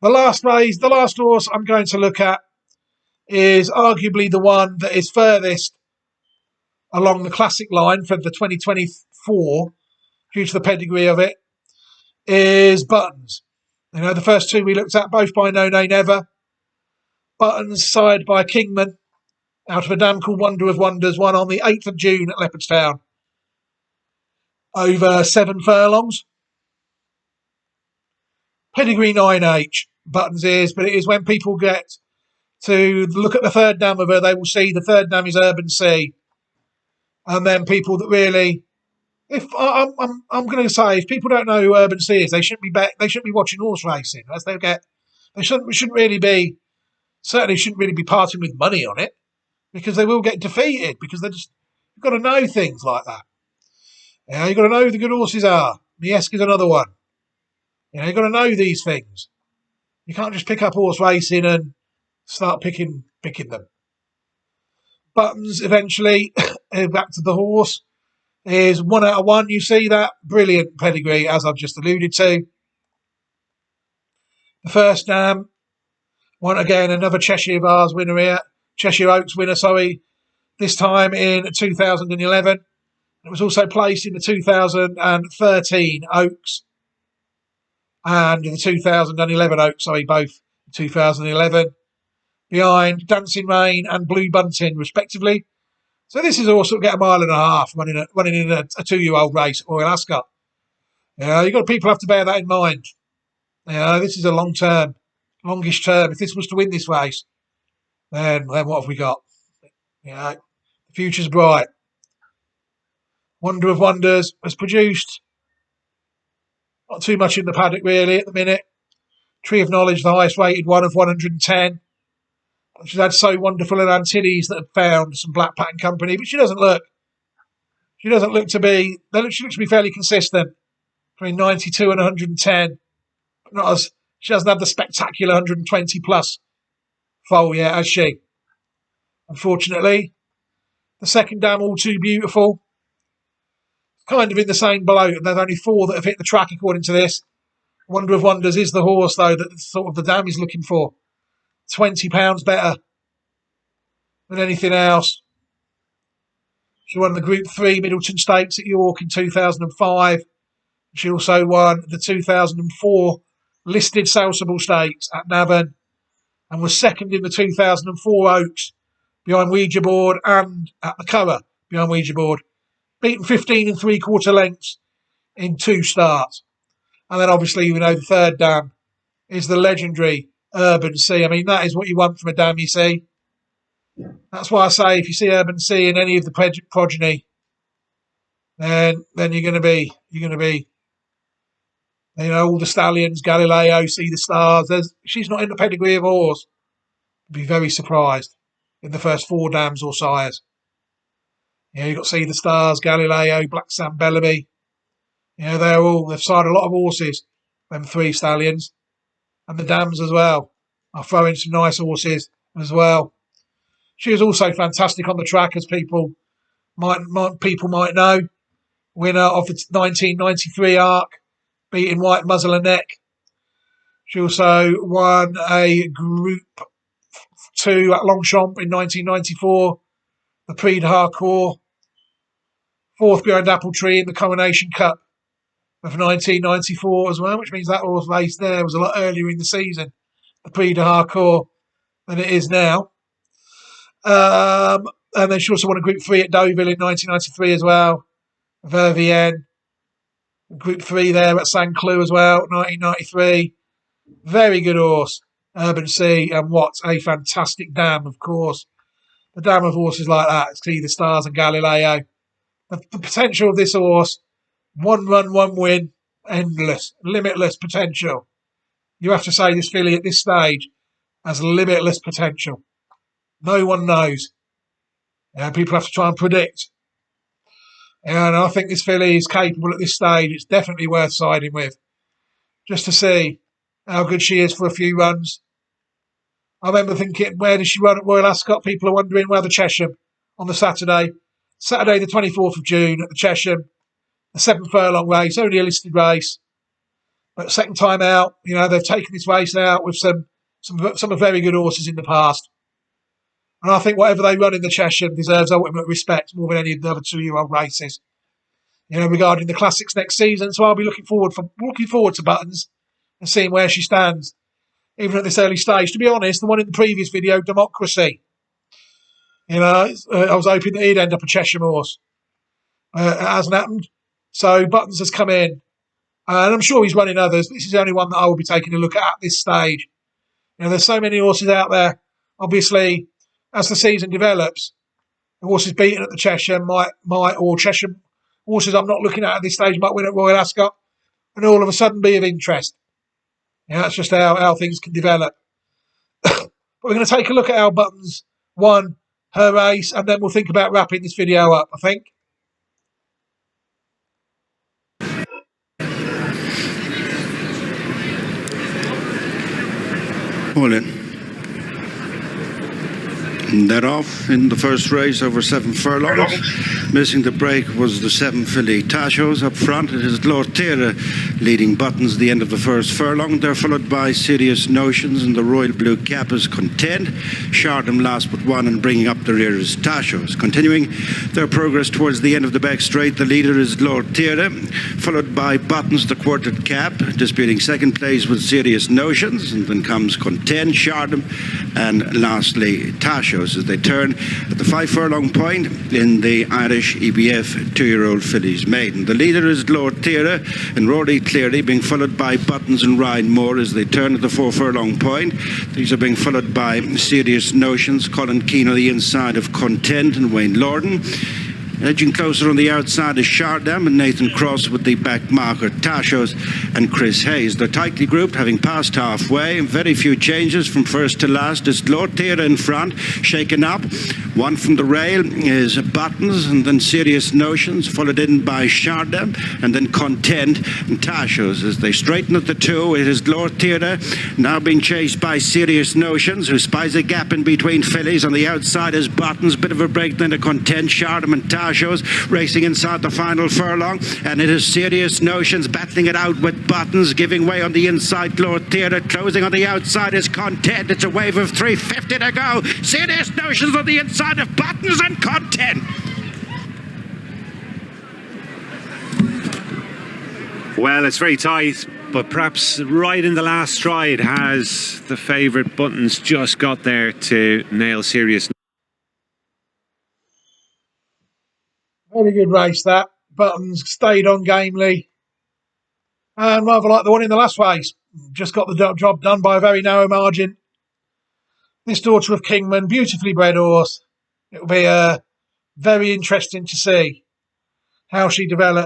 The last race, the last horse I'm going to look at is arguably the one that is furthest along the classic line for the 2024, due to the pedigree of it, is Buttons. You know, the first two we looked at, both by No Nay Never. Buttons side by Kingman, out of a dam called Wonder of Wonders, won on the 8th of June at Leopardstown, over 7 furlongs. Pedigree 9H, Buttons is, but it is when people get to look at the third dam of her, they will see the third dam is Urban Sea. And then people that really, if I'm going to say, if people don't know who Urban Sea is, they shouldn't be watching horse racing, as they shouldn't really be, certainly shouldn't really be parting with money on it, because they will get defeated, because you've got to know things like that. You've got to know who the good horses are. Mieski's another one. You've got to know these things. You can't just pick up horse racing and start picking them. Buttons eventually, back to the horse, is 1 out of 1. You see that brilliant pedigree, as I've just alluded to. The first dam, one again, another Cheshire Vase winner here. Cheshire Oaks winner, sorry, this time in 2011. It was also placed in the 2013 Oaks and the 2011 Oaks, sorry, both 2011. Behind Dancing Rain and Blue Bunting, respectively. So this is also get a mile and a half running in a 2-year-old race at Royal Ascot. People have to bear that in mind. This is a longish term. If this was to win this race, then what have we got? The future's bright. Wonder of Wonders has produced not too much in the paddock really at the minute. Tree of Knowledge, the highest rated one of 110. She's had So Wonderful and Antilles that have found some black pattern company, but she doesn't look to be fairly consistent between 92 and 110. She doesn't have the spectacular 120 plus foal yet, has she? Unfortunately. The second dam, All Too Beautiful, kind of in the same boat, and there's only 4 that have hit the track according to this. Wonder of Wonders is the horse, though, that sort of the dam is looking for. £20 better than anything else. She won the Group 3 Middleton Stakes at York in 2005. She also won the 2004 listed Salsable Stakes at Navan and was second in the 2004 Oaks behind Ouija Board and at the Curragh behind Ouija Board. Beaten 15 and 3/4 lengths in 2 starts. And then obviously, the third dam is the legendary Urban Sea. I mean, that is what you want from a dam, you see. That's why I say if you see Urban Sea in any of the progeny, then you're going to be, all the stallions, Galileo, See the Stars. She's not in the pedigree of horse. I'd be very surprised in the first 4 dams or sires. You've got See the Stars, Galileo, Black Sam Bellamy. They've sired a lot of horses, them 3 stallions. And the dams as well. I'll throw in some nice horses as well. She was also fantastic on the track, as people might know. Winner of the 1993 Arc, beating White Muzzle and Neck. She also won a Group 2 at Longchamp in 1994, the Prix de Harcourt. 4th behind Apple Tree in the Coronation Cup of 1994 as well, which means that horse race there was a lot earlier in the season, the Prix de Harcourt, than it is now. And then she also won a Group 3 at Deauville in 1993 as well. Vervienne. Group 3 there at Saint Cloud as well, 1993. Very good horse, Urban Sea, and what a fantastic dam, of course. The dam of horses like that, See the Stars and Galileo. The potential of this horse, 1 run, 1 win, endless, limitless potential. You have to say this filly at this stage has limitless potential. No one knows. People have to try and predict. And I think this filly is capable at this stage. It's definitely worth siding with. Just to see how good she is for a few runs. I remember thinking, where does she run at Royal Ascot? People are wondering, well, the Chesham on the Saturday. Saturday the 24th of June at the Chesham. A 7 furlong race, only a listed race. But second time out, they've taken this race out with some very good horses in the past. And I think whatever they run in the Cheshire deserves ultimate respect more than any of the other 2-year-old races. Regarding the classics next season, so I'll be looking forward to Buttons and seeing where she stands, even at this early stage. To be honest, the one in the previous video, Democracy, I was hoping that he'd end up a Cheshire horse. It hasn't happened. So Buttons has come in, and I'm sure he's running others. This is the only one that I will be taking a look at this stage. There's so many horses out there. Obviously, as the season develops, the horses beaten at the Cheshire or Cheshire horses I'm not looking at this stage might win at Royal Ascot and all of a sudden be of interest. That's just how things can develop. But we're going to take a look at how Buttons won her race, and then we'll think about wrapping this video up, I think. All in. And that off in the first race over 7 furlongs. Missing the break was the 7 filly Tashos. Up front it is Lord Tira leading Buttons at the end of the first furlong. They're followed by Serious Notions and the Royal Blue Cap is Content. Shardham last but one, and bringing up the rear is Tashos. Continuing their progress towards the end of the back straight, the leader is Lord Tira, followed by Buttons, the Quartet Cap, disputing second place with Serious Notions, and then comes Content, Shardham, and lastly Tashos as they turn at the 5 furlong point in the Irish EBF 2-year-old fillies maiden. The leader is Lord Tira and Rory Cleary, being followed by Buttons and Ryan Moore as they turn at the 4 furlong point. These are being followed by Serious Notions, Colin Keane on the inside of Content and Wayne Lorden. Edging closer on the outside is Shardham and Nathan Cross with the back marker Tashos and Chris Hayes. They're tightly grouped, having passed halfway. Very few changes from first to last. It's Lord Tira in front, shaken up. One from the rail is Buttons, and then Serious Notions, followed in by Shardham, and then Content and Tashos. As they straighten at the 2, it is Lord Tira now being chased by Serious Notions, who spies a gap in between fillies. On the outside is Buttons, bit of a break then to Content, Shardham and Tashos racing inside the final furlong, and it is Serious Notions battling it out with Buttons, giving way on the inside. Lord Tira closing on the outside is Content. It's a wave of 350 to go. Serious Notions on the inside of Buttons and Content. Well, it's very tight, but perhaps right in the last stride has the favourite Buttons just got there to nail Serious. Very good race that. Buttons stayed on gamely. And rather like the one in the last race. Just got the job done by a very narrow margin. This daughter of Kingman, beautifully bred horse. It will be very interesting to see how she develops.